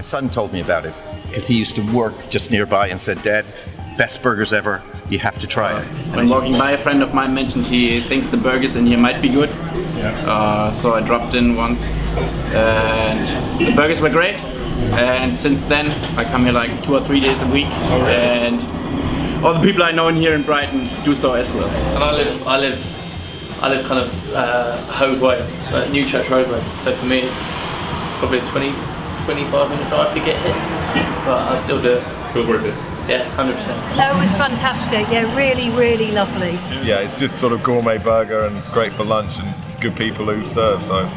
son told me about it because he used to work just nearby and said, "Dad, best burgers ever. You have to try it." When walking by, a friend of mine mentioned he thinks the burgers in here might be good. So I dropped in once, and the burgers were great. And since then, I come here like 2 or 3 days a week, and all the people I know in here in Brighton do so as well. And I live kind of Hove Way, New Church Roadway. So for me, it's probably a 20-25 minute drive to get here, but I still do it. Still worth it. Yeah, 100%. That was fantastic. Yeah, really, really lovely. Yeah, it's just sort of gourmet burger and great for lunch and good people who serve. So.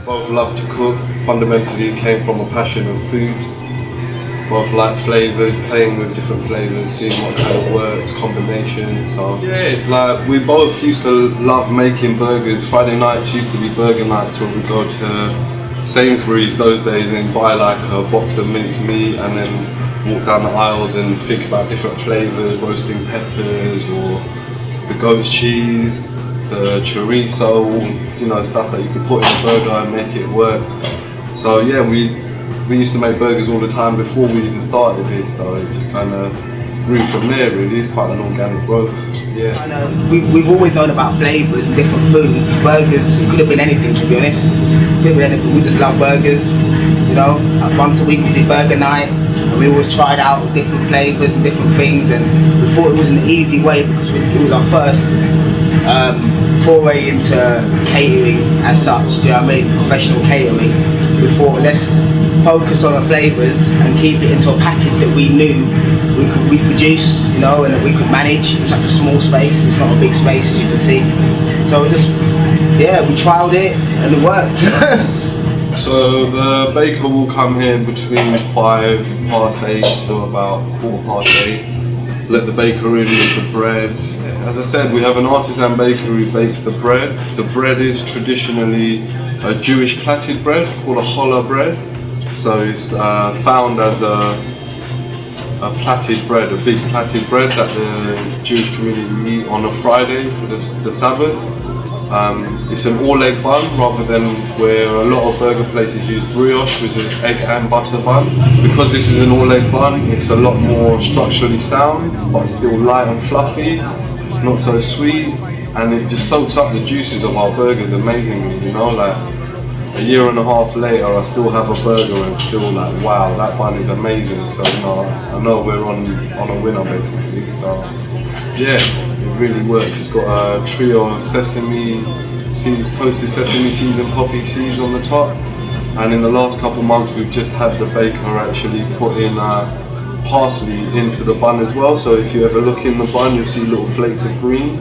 Both love to cook. Fundamentally, it came from a passion of food. Both like flavours, playing with different flavours, seeing what kind of works, combinations. So yeah, like we both used to love making burgers. Friday nights used to be burger nights where we'd go to Sainsbury's those days and buy like a box of minced meat and then walk down the aisles and think about different flavours, roasting peppers or the goat cheese, the chorizo, you know, stuff that you could put in a burger and make it work. So yeah, we used to make burgers all the time before we even started it, so it just kind of grew from there really. It's quite an organic growth, yeah. We've always known about flavours and different foods. Burgers, it could have been anything, to be honest. It could have been anything. We just love burgers, you know. Once a week we did burger night, and we always tried out different flavours and different things, and we thought it was an easy way because it was our first foray into catering as such, do you know what I mean? Professional catering. We thought, let's focus on the flavours and keep it into a package that we knew we could reproduce, you know, and that we could manage in such a small space. It's not a big space, as you can see. So we trialled it and it worked. So the baker will come here between 8:05 to about 8:15. Let the baker in with the bread. As I said, we have an artisan baker who bakes the bread. The bread is traditionally a Jewish plaited bread called a challah bread. So it's found as a plaited bread, a big plaited bread that the Jewish community eat on a Friday for the Sabbath. It's an all-egg bun rather than where a lot of burger places use brioche, which is an egg and butter bun. Because this is an all-egg bun, it's a lot more structurally sound, but still light and fluffy, not so sweet, and it just soaks up the juices of our burgers amazingly, you know, like a year and a half later I still have a burger and still like, wow, that bun is amazing. So you know, I know we're on a winner basically. So yeah, it really works. It's got a trio of sesame seeds, toasted sesame seeds and poppy seeds on the top. And in the last couple months we've just had the baker actually put in parsley into the bun as well. So if you ever look in the bun, you'll see little flakes of green,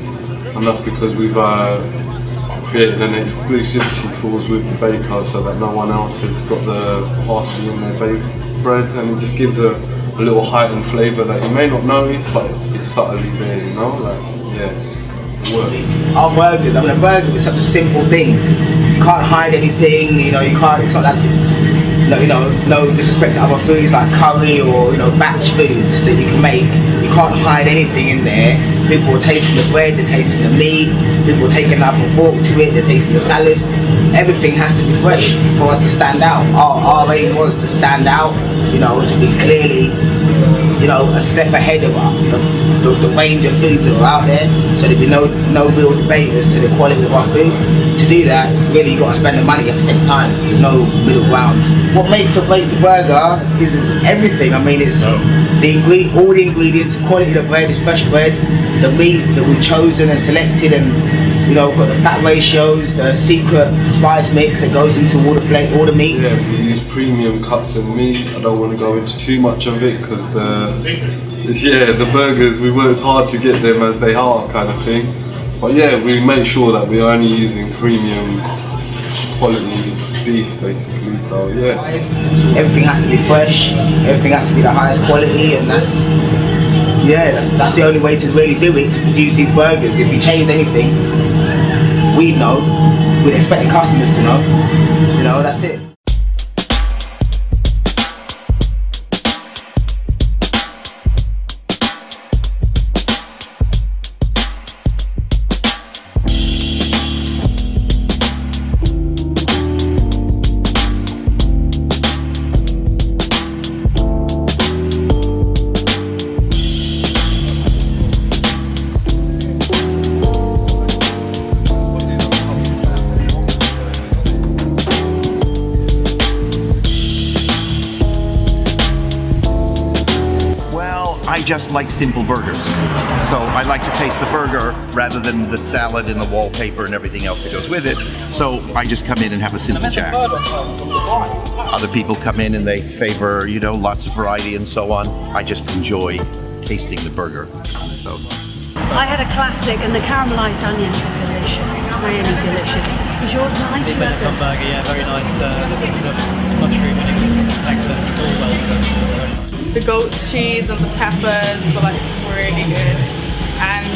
and that's because we've created an exclusivity clause with the baker so that no one else has got the parsley in their baked bread, and it just gives a little heightened flavour that you may not notice, but it's subtly there, you know, like, yeah, it works. Our burgers, I mean, a burger is such a simple thing. You can't hide anything, you know, you can't, it's not like, you know, no disrespect to other foods like curry or, you know, batch foods that you can make. You can't hide anything in there. People are tasting the bread, they're tasting the meat, people are taking a knife and fork to it, they're tasting the salad. Everything has to be fresh for us to stand out. Our aim was to stand out, you know, to be clearly, you know, a step ahead of the range of foods that are out there, so there'd be no real debate as to the quality of our food. To do that, really, you got to spend the money, you have to take time. There's no middle ground. What makes or breaks the burger is everything. I mean, it's all the ingredients, the quality of the bread is fresh bread, the meat that we've chosen and selected, and you know, got the fat ratios, the secret spice mix that goes into all the meats. Yeah, we use premium cuts of meat. I don't want to go into too much of it because the burgers, we worked hard to get them as they are, kind of thing. But yeah, we make sure that we're only using premium quality beef basically, so yeah. Everything has to be fresh, everything has to be the highest quality, and that's the only way to really do it, to produce these burgers. If we changed anything, we'd know, we'd expect the customers to know, you know, that's it. just like simple burgers. So I like to taste the burger rather than the salad and the wallpaper and everything else that goes with it. So I just come in and have a simple jack. Other people come in and they favor, you know, lots of variety and so on. I just enjoy tasting the burger on its own. I had a classic, and the caramelised onions are delicious, really delicious. Was yours nice? Benetton burger, yeah, very nice. The mushroom and it was excellent, all well done. The goat cheese and the peppers were like really good, and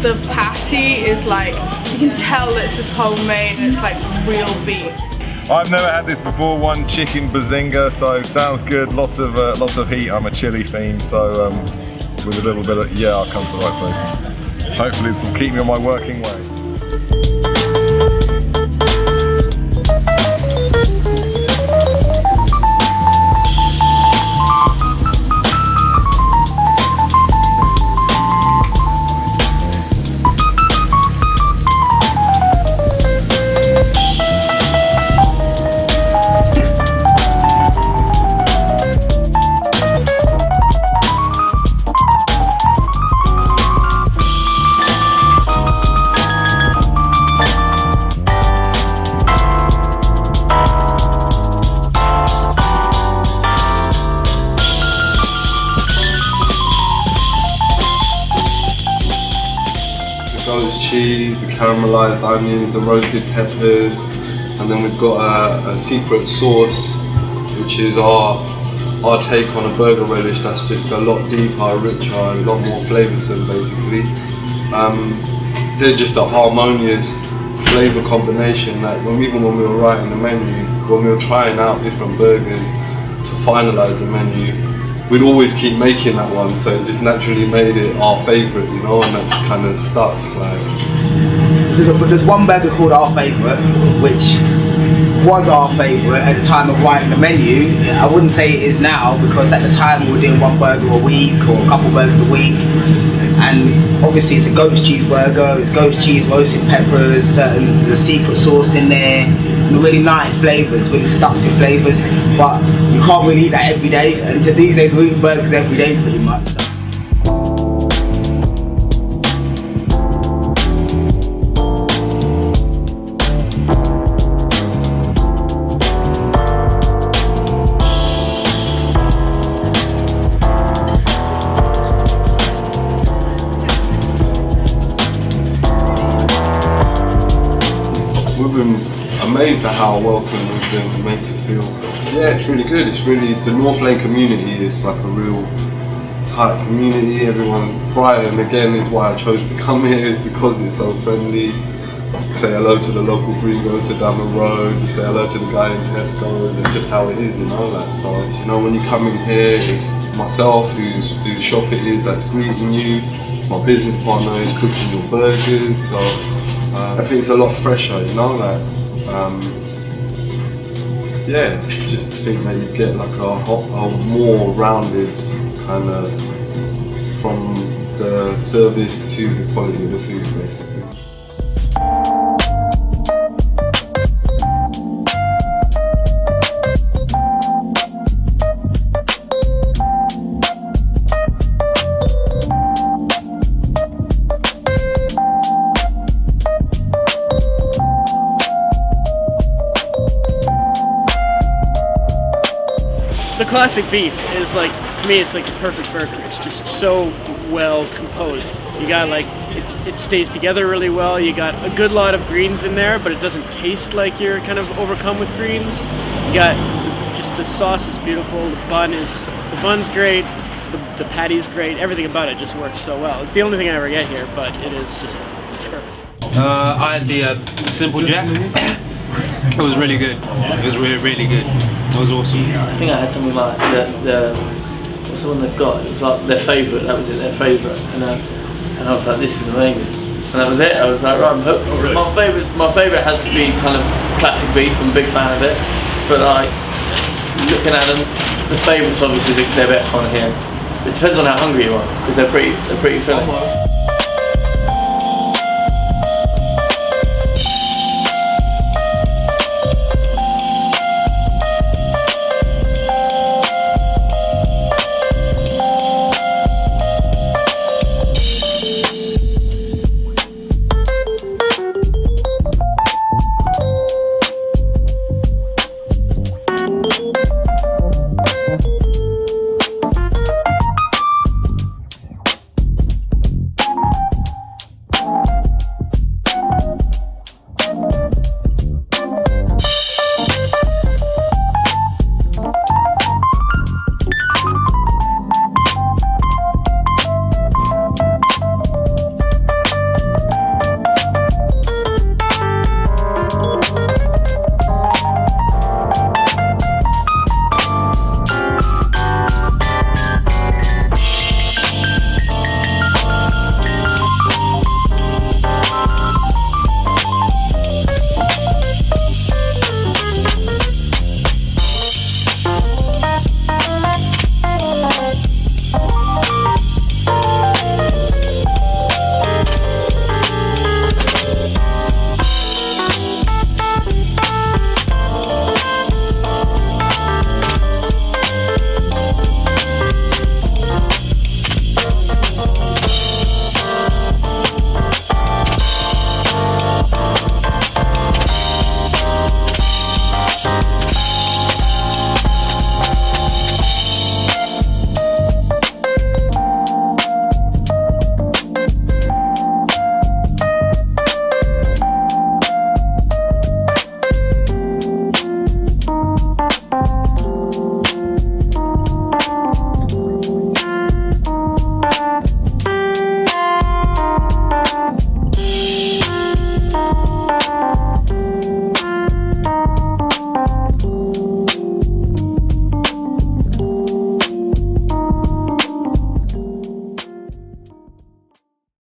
the patty is like, you can tell it's just homemade and it's like real beef. I've never had this before. One chicken bazinga, so sounds good. Lots of heat. I'm a chili fiend, so with a little bit of I'll come to the right place. Hopefully this will keep me on my working way. Cheese, the caramelized onions, the roasted peppers, and then we've got a secret sauce, which is our take on a burger relish that's just a lot deeper, richer, and a lot more flavoursome basically. They're just a harmonious flavour combination. Like even when we were writing the menu, when we were trying out different burgers to finalise the menu, we'd always keep making that one, so it just naturally made it our favourite, you know, and that just kind of stuck. Like, there's one burger called Our Favourite, which was our favourite at the time of writing the menu. I wouldn't say it is now, because at the time we were doing one burger a week or a couple burgers a week, and obviously it's a goat's cheese burger. It's goat's cheese, roasted peppers, the secret sauce in there, and really nice flavours, really seductive flavours. But you can't really eat that every day, and these days we eat burgers every day pretty much. So. We've been amazed at how welcome we've been made to feel. Yeah, it's really good. It's really, the North Lane community is like a real tight community. Everyone, Brighton again is why I chose to come here, is because it's so friendly. You say hello to the local greengrocer down the road, you say hello to the guy in Tesco's. It's just how it is, you know. Like, so, you know, when you come in here, it's myself whose shop it is that's greeting you. My business partner is cooking your burgers. So I think it's a lot fresher, you know. Like, yeah, just think that you get like a more rounded kind of, from the service to the quality of the food, basically. The classic beef is like, to me, it's like the perfect burger. It's just so well composed. You got like, it stays together really well. You got a good lot of greens in there, but it doesn't taste like you're kind of overcome with greens. You got just, the sauce is beautiful. The bun's great. The patty's great. Everything about it just works so well. It's the only thing I ever get here, but it is just, it's perfect. I had the simple jack. It was really good. It was really, really good. It was awesome. I think I had something like what's the one they've got? It was like their favourite. That was it, their favourite. And I was like, this is amazing. And that was it. I was like, right, I'm hooked. Oh, really? My favourite has to be kind of classic beef. I'm a big fan of it. But like looking at them, the favourite's obviously their best one here. It depends on how hungry you are, because they're pretty filling.